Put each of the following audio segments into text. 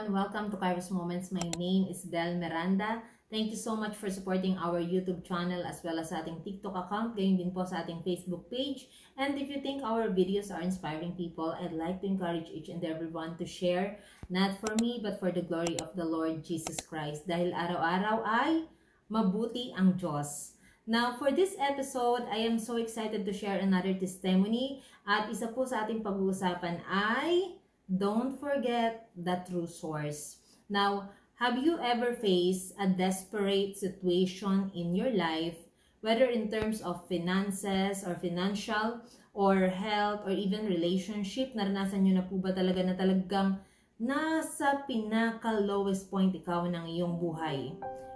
everyone. Welcome to Kairos Moments. My name is Del Miranda. Thank you so much for supporting our YouTube channel as well as sa ating TikTok account. Gayon din po sa ating Facebook page. And if you think our videos are inspiring people, I'd like to encourage each and everyone to share, not for me, but for the glory of the Lord Jesus Christ. Dahil araw-araw ay mabuti ang Diyos. Now, for this episode, I am so excited to share another testimony. At isa po sa ating pag-uusapan ay don't forget the true source. Now, have you ever faced a desperate situation in your life, whether in terms of finances or financial or health or even relationship? Naranasan nyo na po ba talaga na talagang nasa pinaka-lowest point ikaw ng iyong buhay?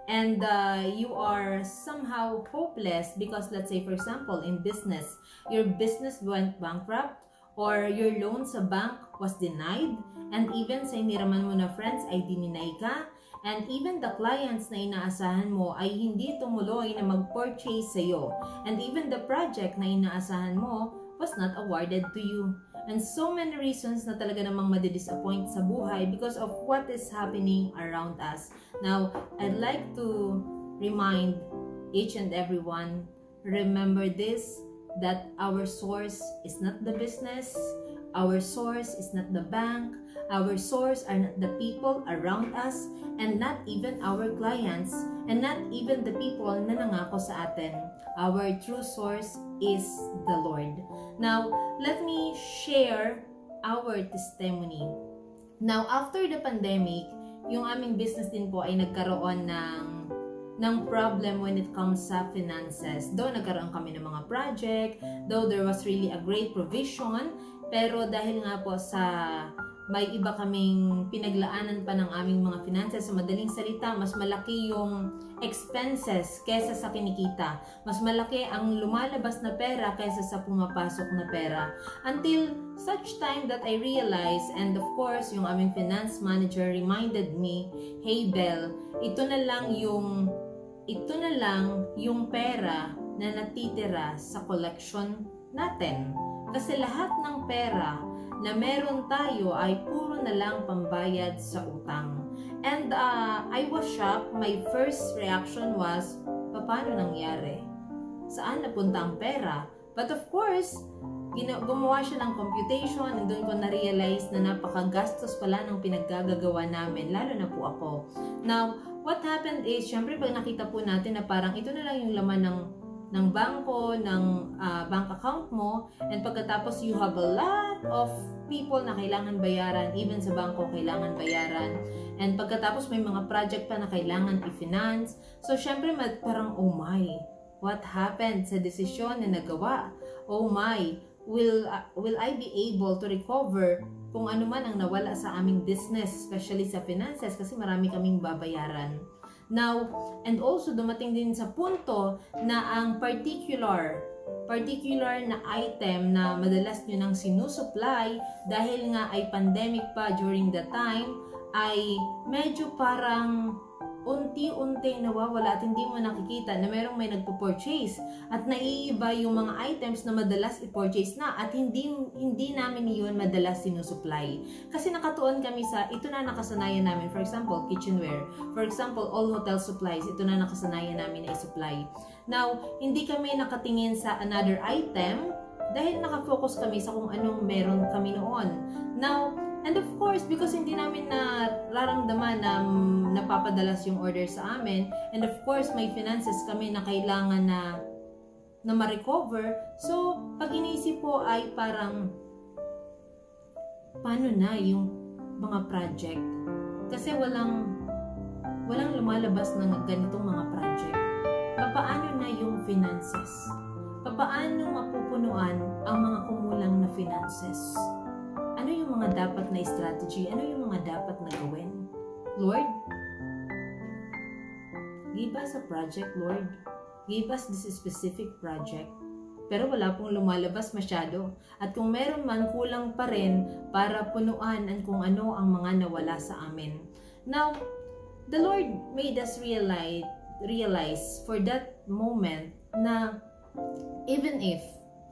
And you are somehow hopeless because, let's say for example, in business, your business went bankrupt, or your loan sa bank was denied, and even sa iniraman mo na friends ay dininay ka, and even the clients na inaasahan mo ay hindi tumuloy na mag-purchase sa'yo, and even the project na inaasahan mo was not awarded to you. And so many reasons na talaga namang madidisappoint sa buhay because of what is happening around us. Now, I'd like to remind each and everyone, remember this, that our source is not the business, our source is not the bank, our source are not the people around us, and not even our clients, and not even the people na nangako sa atin. Our true source is the Lord. Now, let me share our testimony. Now, after the pandemic, yung aming business din po ay nagkaroon ng problem when it comes sa finances. Though nagkaroon kami ng mga project, though there was really a great provision, pero dahil nga po sa may iba kaming pinaglaanan pa ng aming mga finances, sa madaling salita, mas malaki yung expenses kaysa sa kinikita. Mas malaki ang lumalabas na pera kaysa sa pumapasok na pera. Until such time that I realized, and of course, yung aming finance manager reminded me, hey Belle, ito na lang yung pera na natitira sa collection natin. Kasi lahat ng pera na meron tayo ay puro na lang pambayad sa utang. And I was shocked. My first reaction was, paano nangyari? Saan napunta ang pera? But of course, gumawa siya ng computation, and doon ko na-realize na napakagastos pala ng pinaggagawa namin, lalo na po ako. Now, what happened is, syempre pag nakita po natin na parang ito na lang yung laman ng bangko, ng bank account mo, and pagkatapos you have a lot of people na kailangan bayaran, even sa bangko kailangan bayaran, and pagkatapos may mga project pa na kailangan i-finance. So syempre parang, oh my, what happened sa desisyon na nagawa? Oh my, will I be able to recover kung ano man ang nawala sa aming business, especially sa finances, kasi marami kaming babayaran. Now, and also dumating din sa punto na ang particular na item na madalas nyo nang sinusupply dahil nga ay pandemic pa during the time, ay medyo parang unti-unti nawawala at hindi mo nakikita na merong may nagpo-purchase at naiiba yung mga items na madalas i-purchase na at hindi namin yun madalas sinusupply. Kasi nakatuon kami sa ito na nakasanayan namin. For example, kitchenware. For example, all hotel supplies. Ito na nakasanayan namin na i-supply. Now, hindi kami nakatingin sa another item dahil nakafocus kami sa kung anong meron kami noon. Now, and of course, because hindi namin nararamdaman na napapadalas yung order sa amin, and of course, may finances kami na kailangan na ma-recover. So, pag iniisip po ay parang, paano na yung mga project? Kasi walang lumalabas ng ganitong mga project. Paano na yung finances? Paano mapupunuan ang mga kumulang na finances? Ano yung mga dapat na strategy? Ano yung mga dapat na gawin? Lord, give us a project, Lord. Give us this specific project. Pero wala pong lumalabas masyado. At kung meron man, kulang pa rin para punuan ang kung ano ang mga nawala sa amin. Now, the Lord made us realize for that moment na even if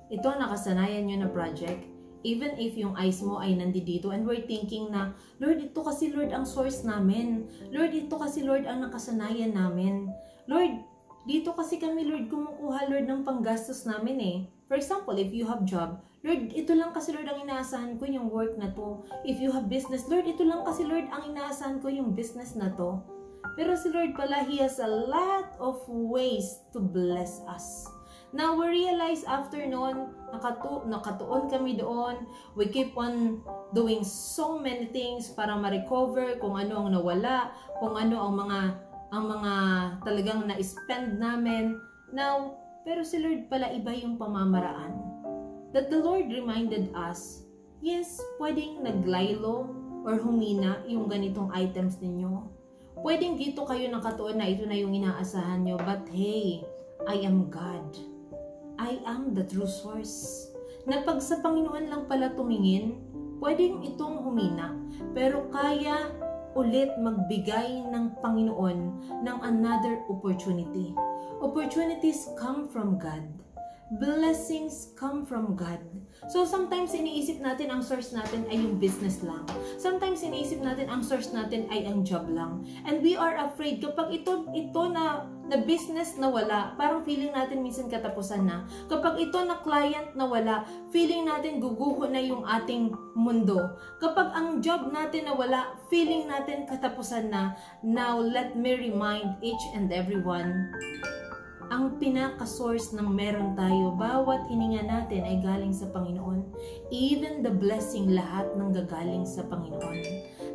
ito nakasanayan nyo na project, Even if yung eyes mo ay nandito and we're thinking na, Lord, ito kasi Lord ang source namin. Lord, ito kasi Lord ang nakasanayan namin. Lord, dito kasi kami Lord kumukuha Lord ng panggastos namin eh. For example, if you have job, Lord, ito lang kasi Lord ang inaasahan ko yung work na to. If you have business, Lord, ito lang kasi Lord ang inaasahan ko yung business na to. Pero si Lord pala, He has a lot of ways to bless us. Now, we realize after noon, nakatuon kami doon. We keep on doing so many things para ma-recover kung ano ang nawala, kung ano ang mga talagang na-spend namin. Now, pero si Lord pala iba yung pamamaraan. That the Lord reminded us, yes, pwedeng naglaylo or humina yung ganitong items ninyo. Pwedeng dito kayo nakatuon na ito na yung inaasahan nyo, but hey, I am God. I am the true source. Na pag sa Panginoon lang pala tumingin, pwedeng itong humina, pero kaya ulit magbigay ng Panginoon ng another opportunity. Opportunities come from God. Blessings come from God. So sometimes iniisip natin ang source natin ay yung business lang. Sometimes iniisip natin ang source natin ay ang job lang. And we are afraid kapag ito na business na wala, parang feeling natin minsan katapusan na. Kapag ito na client na wala, feeling natin guguho na yung ating mundo. Kapag ang job natin na wala, feeling natin katapusan na. Now let me remind each and everyone, ang pinaka-source ng meron tayo, bawat hininga natin ay galing sa Panginoon. Even the blessing, lahat ng gagaling sa Panginoon.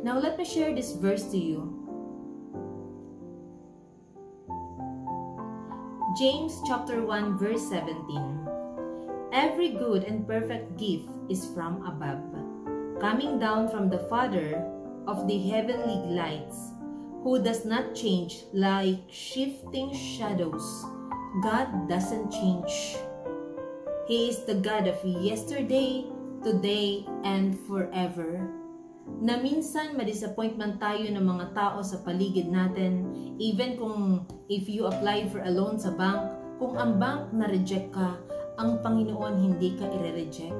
Now, let me share this verse to you. James chapter 1 verse 17. Every good and perfect gift is from above, coming down from the Father of the heavenly lights, who does not change like shifting shadows. God doesn't change. He is the God of yesterday, today, and forever. Na minsan ma-disappoint man tayo ng mga tao sa paligid natin, even kung if you apply for a loan sa bank, kung ang bank na-reject ka, ang Panginoon hindi ka i-reject.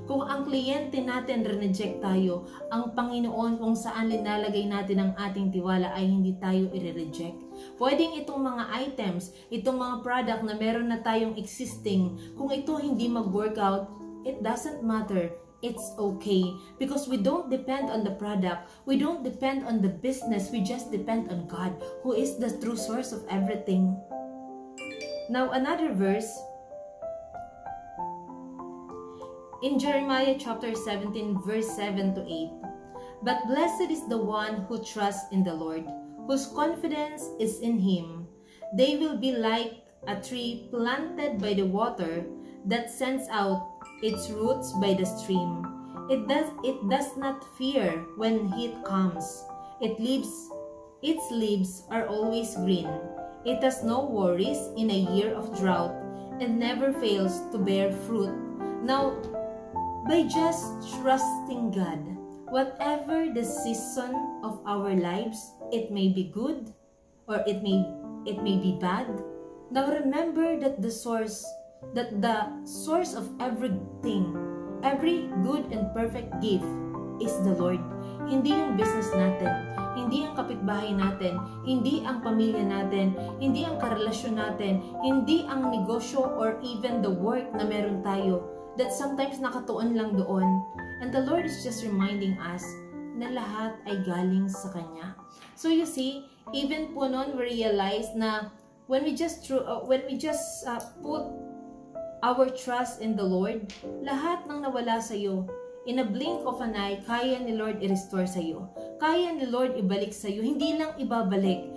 Kung ang kliyente natin re-reject tayo, ang Panginoon kung saan linalagay natin ang ating tiwala ay hindi tayo i-reject. Pwedeng itong mga items, itong mga product na meron na tayong existing, kung ito hindi mag-workout, it doesn't matter. It's okay because we don't depend on the product. We don't depend on the business. We just depend on God, who is the true source of everything. Now, another verse, in Jeremiah chapter 17 verse 7 to 8. But blessed is the one who trusts in the Lord, whose confidence is in Him. They will be like a tree planted by the water that sends out its roots by the stream. It does not fear when heat comes. Its leaves are always green. It has no worries in a year of drought and never fails to bear fruit. Now, by just trusting God, whatever the season of our lives, it may be good or it may be bad. Now remember that the source of everything, every good and perfect gift is the Lord. Hindi yung business natin, hindi ang kapitbahay natin, hindi ang pamilya natin, hindi ang karelasyon natin, hindi ang negosyo or even the work na meron tayo that sometimes nakatuon lang doon. And the Lord is just reminding us na lahat ay galing sa Kanya. So you see, even po noon we realize na when we just put our trust in the Lord, lahat ng nawala sa iyo, in a blink of an eye, kaya ni Lord i-restore sa iyo. Kaya ni Lord ibalik sa iyo. Hindi lang ibabalik,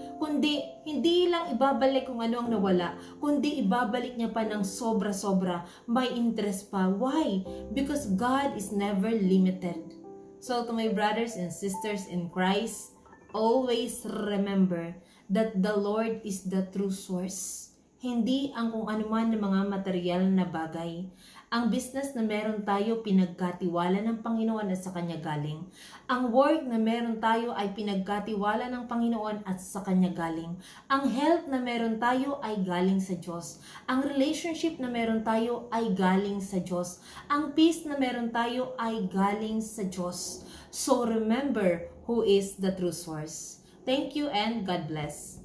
hindi lang ibabalik kung ano ang nawala, kundi ibabalik niya pa ng sobra-sobra. May interest pa. Why? Because God is never limited. So to my brothers and sisters in Christ, always remember that the Lord is the true source. hindi ang kung anuman ng mga material na bagay. Ang business na meron tayo, pinagkatiwala ng Panginoon at sa Kanya galing. Ang work na meron tayo ay pinagkatiwala ng Panginoon at sa Kanya galing. Ang health na meron tayo ay galing sa Diyos. Ang relationship na meron tayo ay galing sa Diyos. Ang peace na meron tayo ay galing sa Diyos. So remember who is the true source. Thank you and God bless.